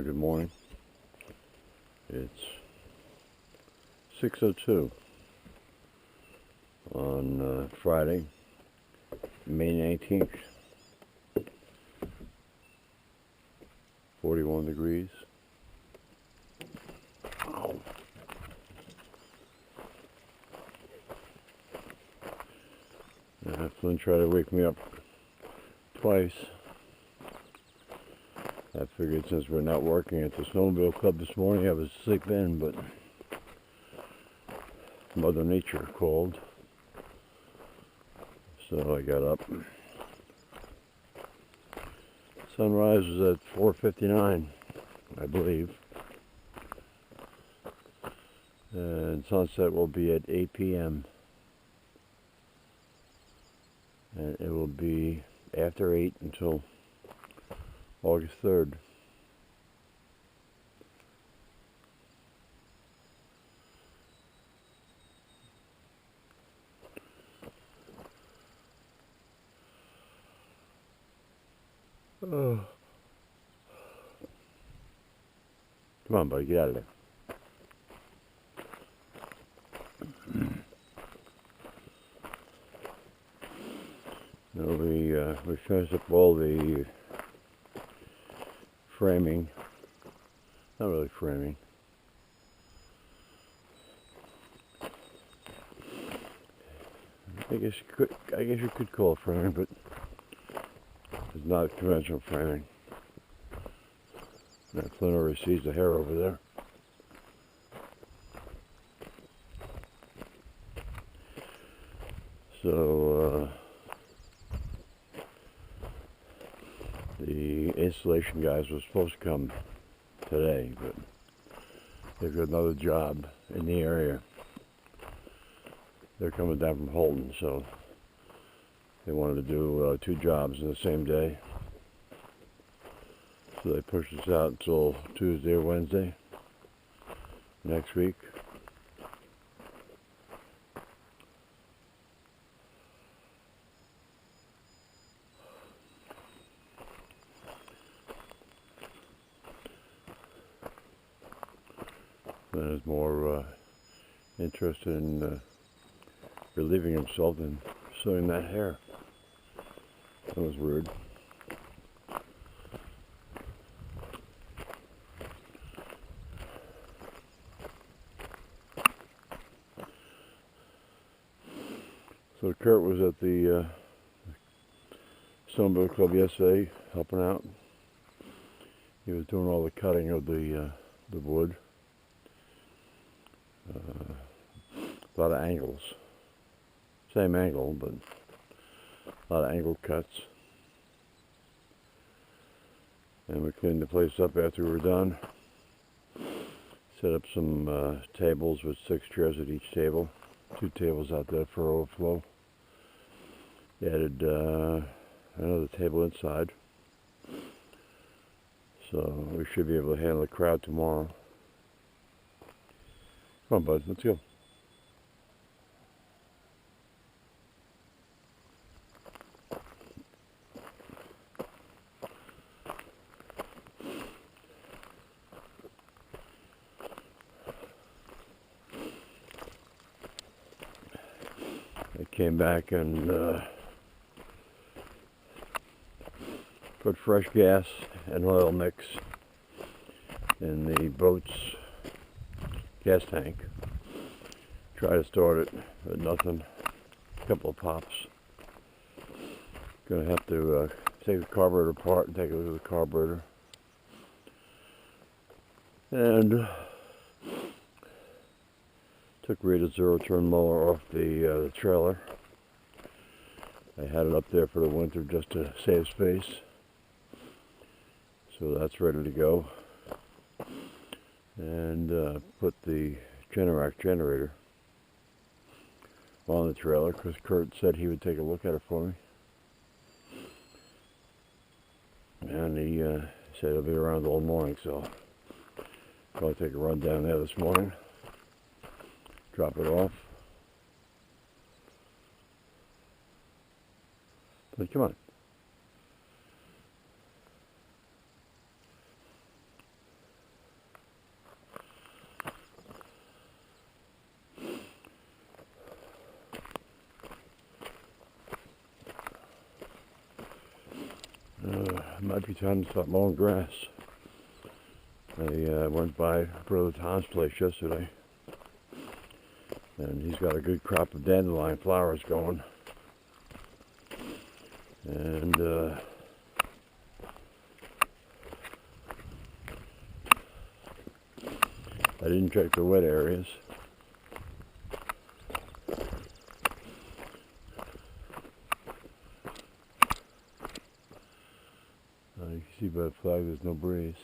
Well, good morning. It's 6:02 on Friday, May 19th. 41 degrees. Ow. Flynn tried to wake me up twice. I figured since we're not working at the snowmobile club this morning, I would sleep in, but Mother Nature called. So I got up. Sunrise was at 4:59, I believe. And sunset will be at 8 p.m. And it will be after 8 until August 3rd. Oh. Come on, buddy, get out of there. We finished up all the framing. Not really framing. I guess you could call it framing, but it's not conventional framing. Now Flynn already sees the hair over there. So the installation guys were supposed to come today, but they've got another job in the area. They're coming down from Holton, so they wanted to do 2 jobs in the same day. So they pushed us out until Tuesday or Wednesday next week. Ben is more interested in relieving himself than pursuing that hair. That was rude. So Kurt was at the snowmobile club yesterday, helping out. He was doing all the cutting of the wood. A lot of angles. Same angle, but a lot of angle cuts. And we cleaned the place up after we were done. Set up some tables with 6 chairs at each table. 2 tables out there for overflow. Added another table inside. So we should be able to handle the crowd tomorrow. Come on, bud, let's go. I came back and put fresh gas and oil mix in the boat's gas tank. Try to start it, but nothing. A couple of pops. Gonna have to take the carburetor apart and take a look at the carburetor. And took Rita's zero-turn mower off the trailer. I had it up there for the winter just to save space. So that's ready to go. And put the Generac generator on the trailer because Kurt said he would take a look at it for me. And he said he'll be around all morning, so I'll take a run down there this morning. Drop it off. But come on. might be time to start mowing grass. I went by Brother Tom's place yesterday, and he's got a good crop of dandelion flowers going. And I didn't check the wet areas. You can see by the flag there's no breeze.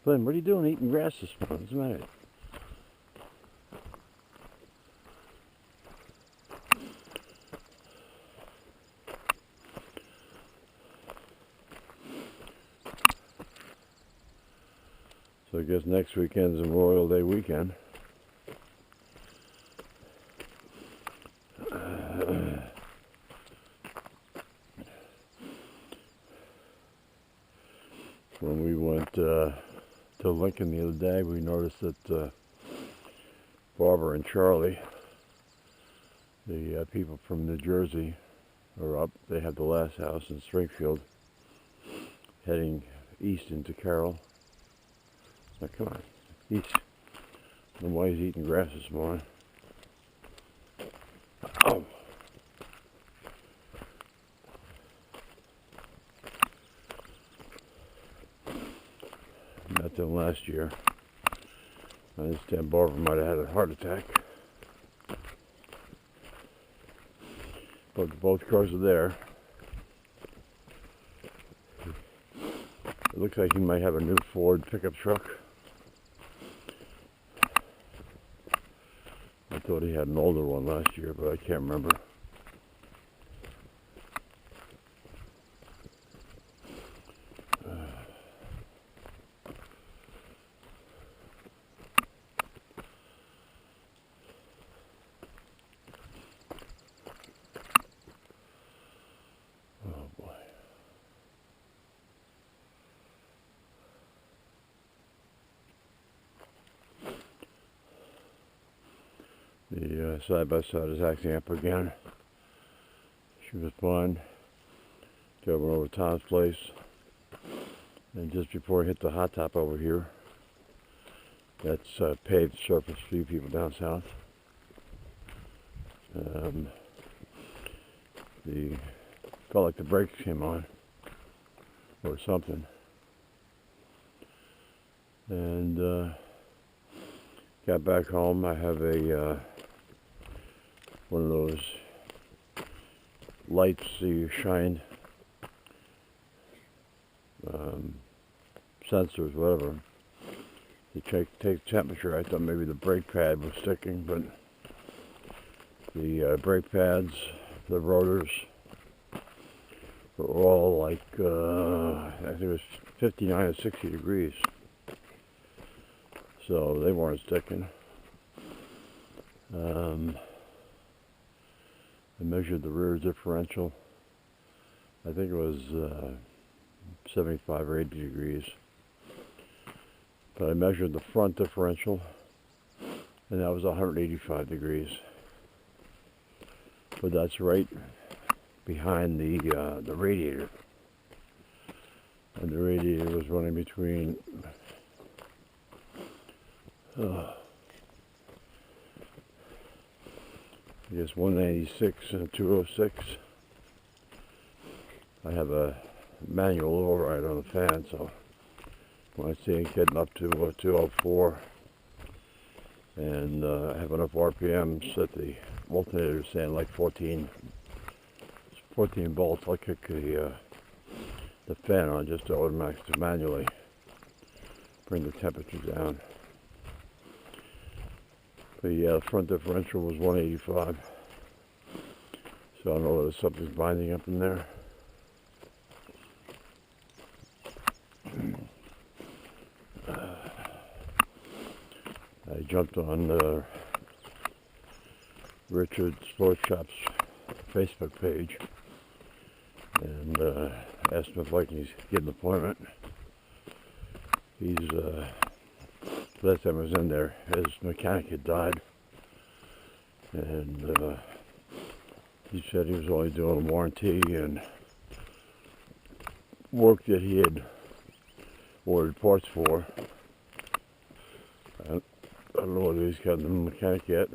Flynn, what are you doing eating grass this morning? What's the matter? So I guess next weekend's Memorial Day weekend. When we went to Lincoln the other day, we noticed that Barbara and Charlie, the people from New Jersey, are up. They had the last house in Springfield, heading east into Carroll. Now come on, east. I don't know why he's eating grass this morning. Oh. Met them last year. I understand Barbara might have had a heart attack. But both cars are there. It looks like he might have a new Ford pickup truck. I thought he had an older one last year, but I can't remember. Oh boy. The side-by-side is acting up again. She was fine. Went over to Tom's place. And just before I hit the hot top over here, that's paved surface for you people down south. Felt like the brakes came on or something. And got back home. I have a one of those lights you shine, sensors, whatever, to take the temperature. I thought maybe the brake pad was sticking, but the brake pads, the rotors, were all like, I think it was 59 or 60 degrees. So they weren't sticking. I measured the rear differential. I think it was 75 or 80 degrees. But I measured the front differential, and that was 185 degrees. But that's right behind the radiator. And the radiator was running between I guess 196 and 206. I have a manual override on the fan, so when I see it getting up to 204, and I have enough RPMs that the alternator is saying like 14 volts, I'll kick the fan on just to automatically manually bring the temperature down. But yeah, the front differential was 185. So I don't know whether something's binding up in there. I jumped on Richard Sports Shop's Facebook page and asked him if I can get an appointment. He's last time I was in there, his mechanic had died, and he said he was only doing a warranty and work that he had ordered parts for. I don't know whether he's got the mechanic yet,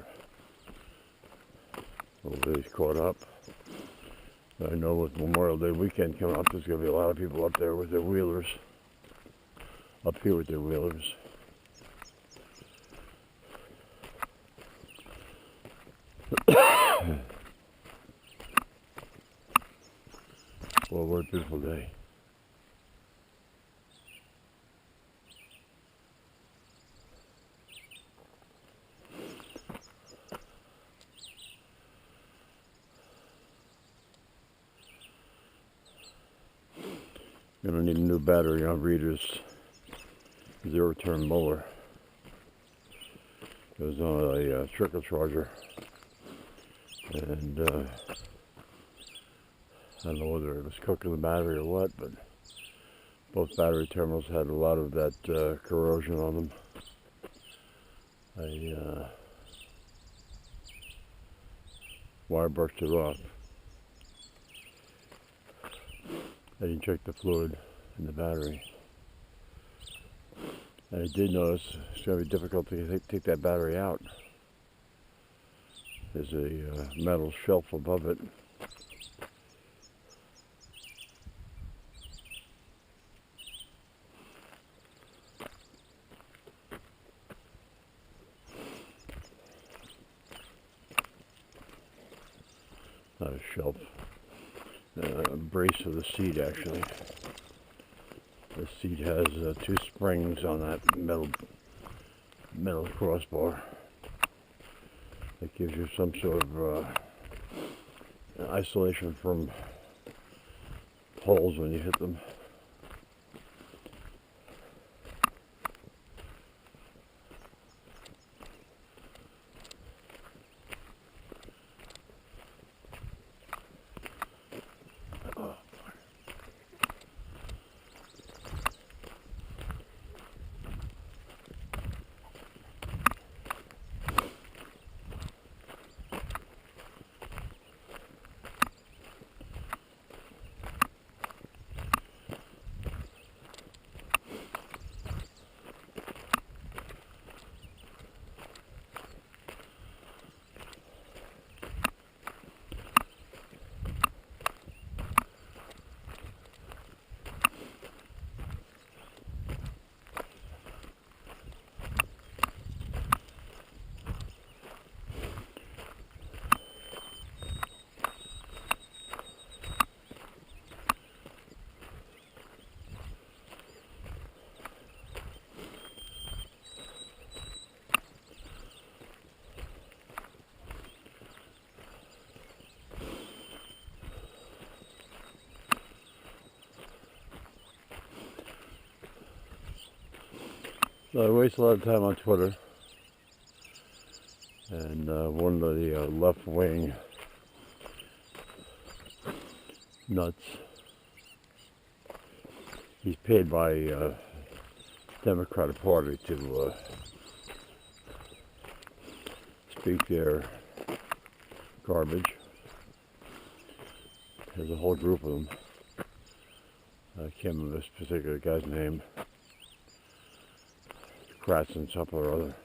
or whether he's caught up. I know with Memorial Day weekend coming up, there's going to be a lot of people up there with their wheelers, up here with their wheelers. Well, what a beautiful day. Gonna need a new battery on Rita's zero-turn mower. It was on a trickle charger, and I don't know whether it was cooking the battery or what, but both battery terminals had a lot of that corrosion on them. I wire brushed it off. I didn't check the fluid in the battery. And I did notice it's going to be difficult to take that battery out. There's a metal shelf above it. Not a shelf. A brace of the seat, actually. The seat has two springs on that metal crossbar that gives you some sort of isolation from holes when you hit them. So I waste a lot of time on Twitter, and one of the left-wing nuts, he's paid by Democratic Party to speak their garbage. There's a whole group of them. I can't remember this particular guy's name. Kratz and something or other.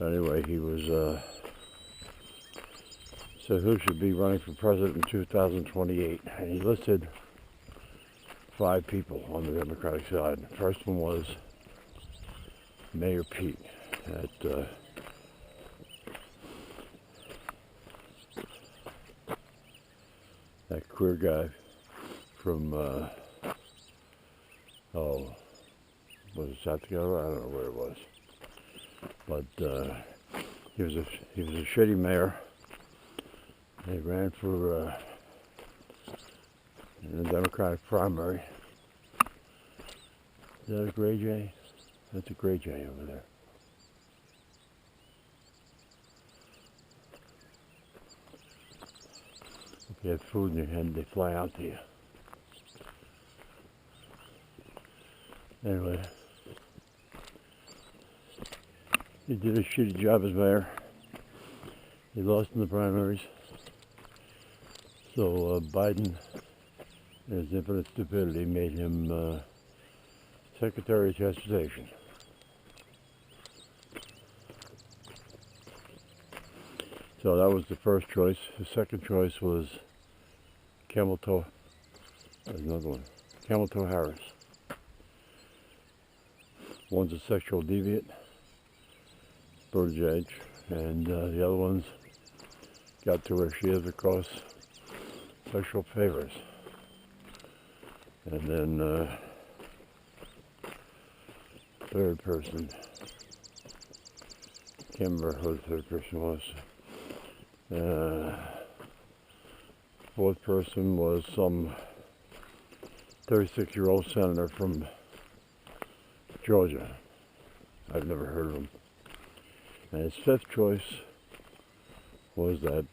Anyway, he was said who should be running for president in 2028, and he listed 5 people on the Democratic side. The first one was Mayor Pete at that queer guy from was it South Dakota? I don't know where it was, but he was a shitty mayor. He ran for in the Democratic primary. Is that a gray jay? That's a gray jay over there. If you have food in your hand, they fly out to you. Anyway, he did a shitty job as mayor. He lost in the primaries. So Biden His infinite stupidity made him Secretary of Transportation. So that was the first choice. The second choice was Camel Toe. There's another one. Camel Toe Harris. One's a sexual deviant, Bird's Edge, and the other one's got to where she is across sexual favors. And then third person, can't remember who the third person was. Fourth person was some 36-year-old senator from Georgia. I've never heard of him. And his fifth choice was that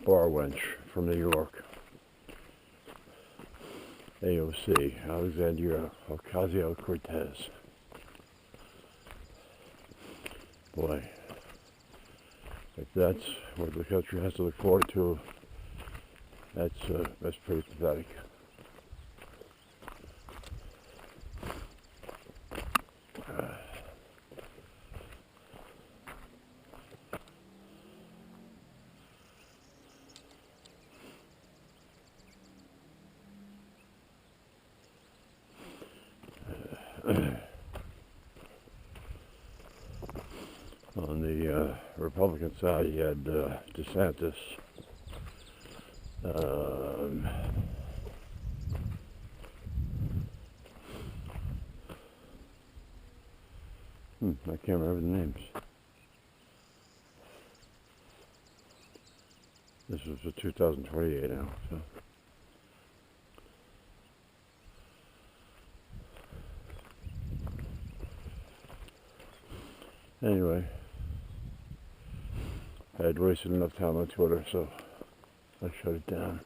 bar wench from New York, AOC, Alexandria Ocasio-Cortez. Boy, if that's what the country has to look forward to, that's pretty pathetic. On the Republican side, you had DeSantis. I can't remember the names. This was for 2028 now, so. Anyway, I had wasted enough time on Twitter, so I shut it down.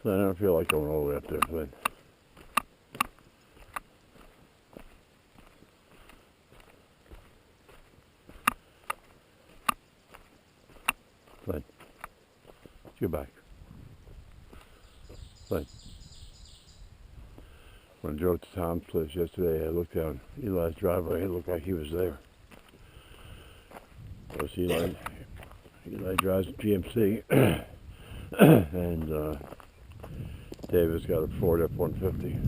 I don't feel like going all the way up there, Flynn. Flynn, let's go back. Flynn. When I drove to Tom's place yesterday, I looked down Eli's driveway. It looked like he was there. Of course, Eli drives a GMC, and David's got a Ford F-150.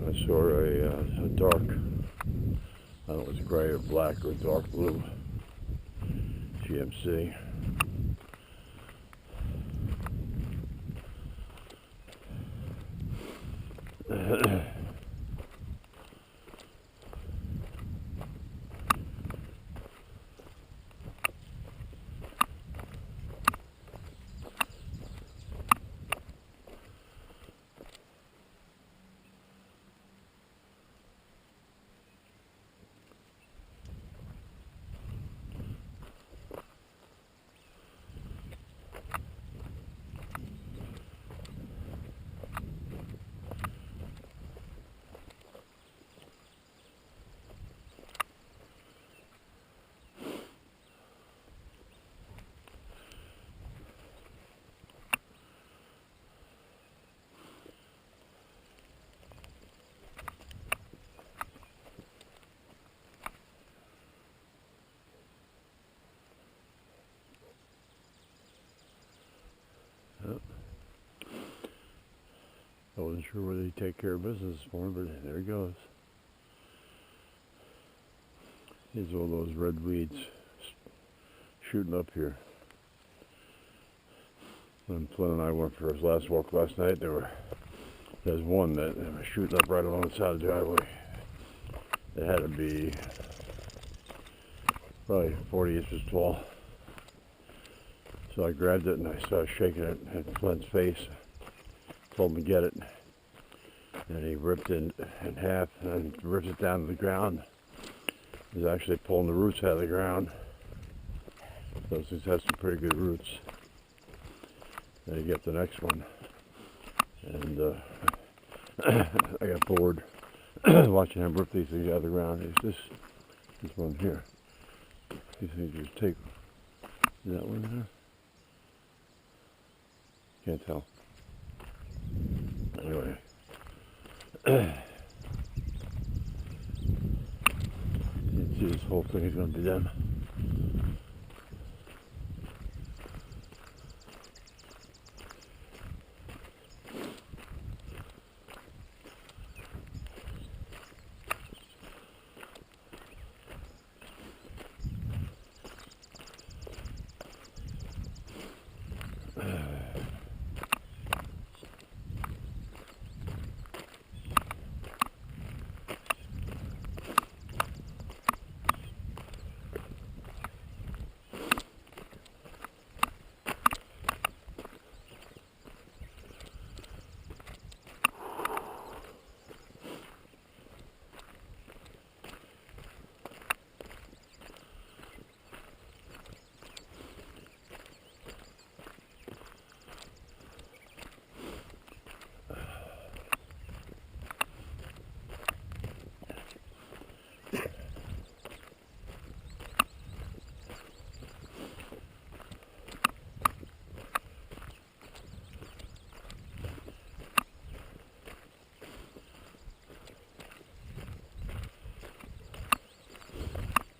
I saw a dark, I don't know if it's gray or black or dark blue GMC. I wasn't sure whether he'd take care of business this morning, but there he goes. Here's all those red weeds shooting up here. When Flynn and I went for his last walk last night, there's one that was shooting up right along the side of the driveway. It had to be probably 40 inches tall. So I grabbed it and I started shaking it at Flynn's face. Told him to get it. and he ripped it in half and ripped it down to the ground. He's actually pulling the roots out of the ground. Those things have some pretty good roots. Then you get the next one, and I got bored watching him rip these things out of the ground. It's this one here. These things just take. Is that one there? Can't tell. Anyway. You can see this whole thing is going to be done.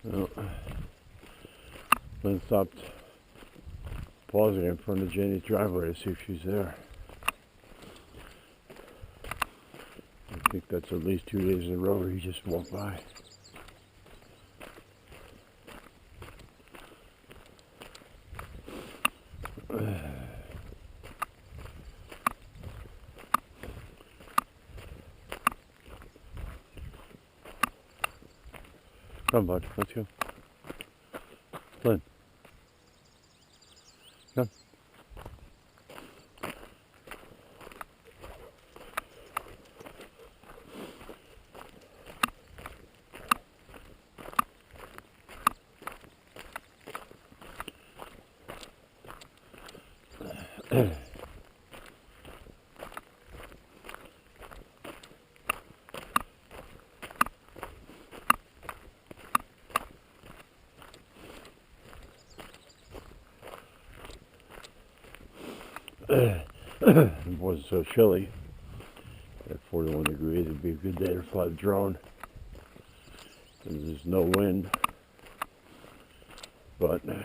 Well, Flynn stopped pausing in front of Janie's driveway to see if she's there. I think that's at least 2 days in a row where he just walked by. Come, bud. Let's go. Flynn. Come. It wasn't so chilly. At 41 degrees, it'd be a good day to fly the drone. And there's no wind, but I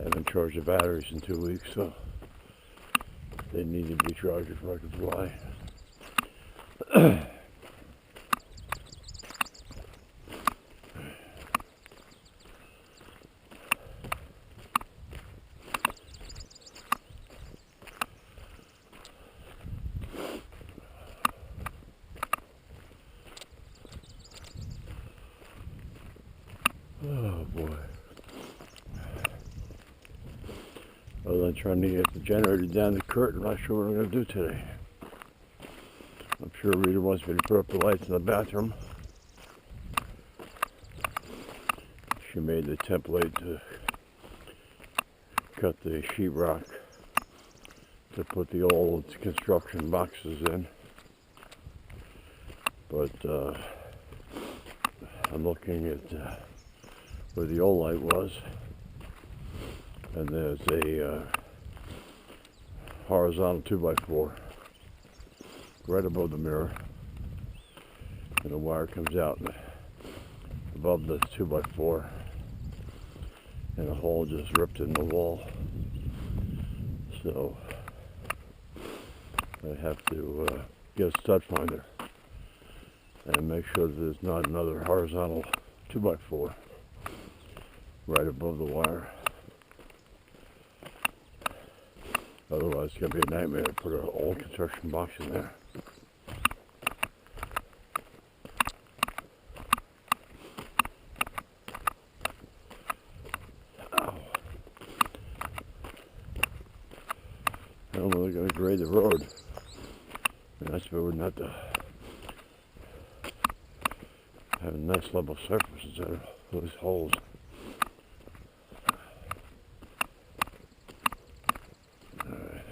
haven't charged the batteries in 2 weeks, so they need to be charged before I can fly. Oh boy. Other than trying to get the generator down the curtain, I'm not sure what I'm going to do today. I'm sure Rita wants me to put up the lights in the bathroom. She made the template to cut the sheetrock to put the old construction boxes in. But I'm looking at where the old light was, and there's a horizontal 2x4 right above the mirror, and the wire comes out above the 2x4, and a hole just ripped in the wall. So I have to get a stud finder and make sure that there's not another horizontal 2x4 right above the wire. Otherwise, it's going to be a nightmare to put an old construction box in there. Ow. I don't know if they're going to grade the road. Nice if it wouldn't have to have a nice level surface instead of those holes. Alright.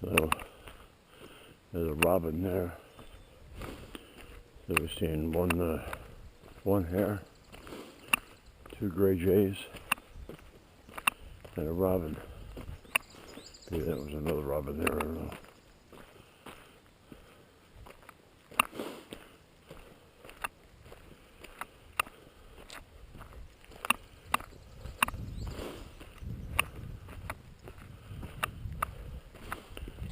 So there's a robin there. So we're seeing one hare, 2 gray jays, and a robin. Maybe that was another robin there, I don't know.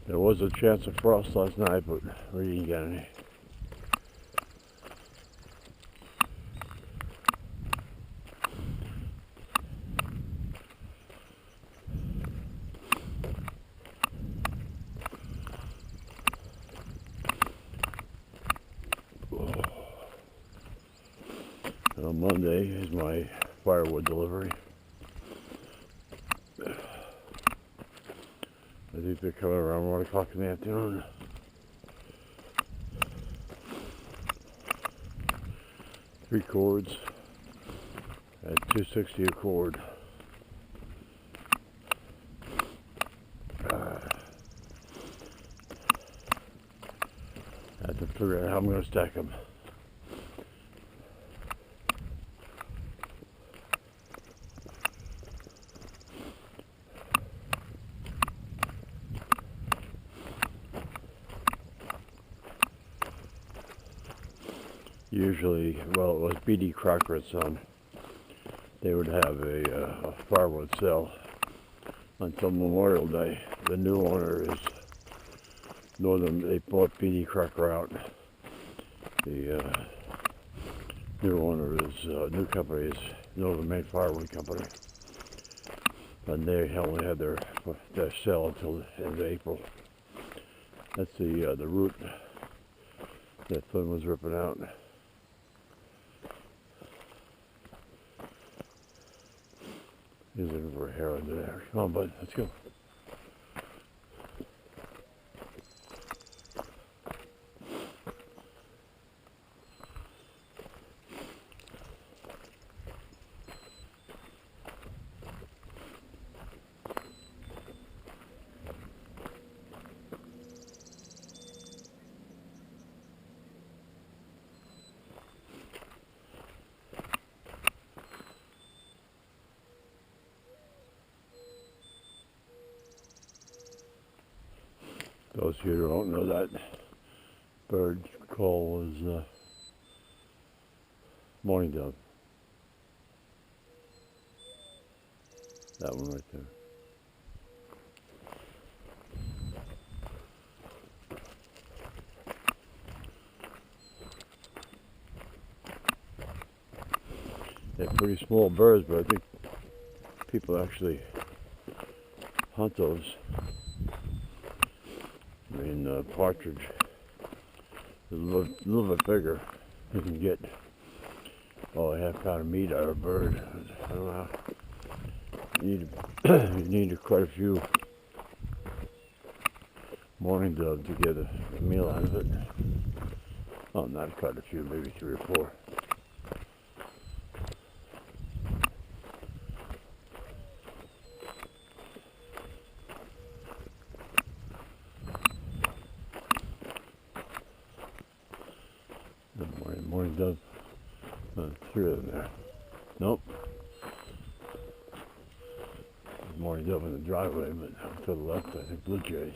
There was a chance of frost last night, but we didn't get any. On Monday is my firewood delivery. I think they're coming around 1 o'clock in the afternoon. Three cords at $2.60 a cord. I have to figure out how I'm going to stack them. Usually, well, it was B.D. Crocker and Son. They would have a firewood sale until Memorial Day. The new owner is Northern. They bought B.D. Crocker out. The new owner is new company is Northern Maine Firewood Company, and they only had their sale until the end of April. That's the root that Flynn was ripping out. He's looking for a hare under there. Come on, bud, let's go. Those of you who don't know, that bird call is mourning dove. That one right there. They're pretty small birds, but I think people actually hunt those. I mean, partridge is a little bit bigger. You can get a half pound of meat out of a bird. I don't know how. You need quite a few mourning doves to get a meal out of it. Oh, not quite a few, maybe 3 or 4. Morning dove. 3 of them there. Nope. Morning dove in the driveway, but to the left, I think blue jays.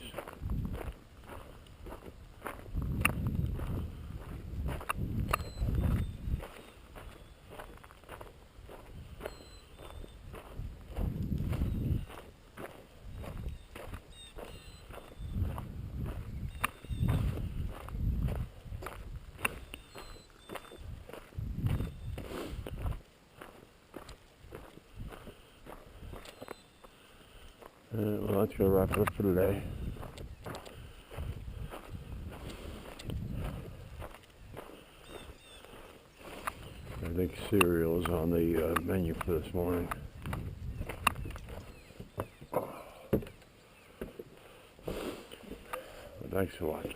Well, that's going to wrap it up for today. I think cereal is on the menu for this morning. Thanks for watching.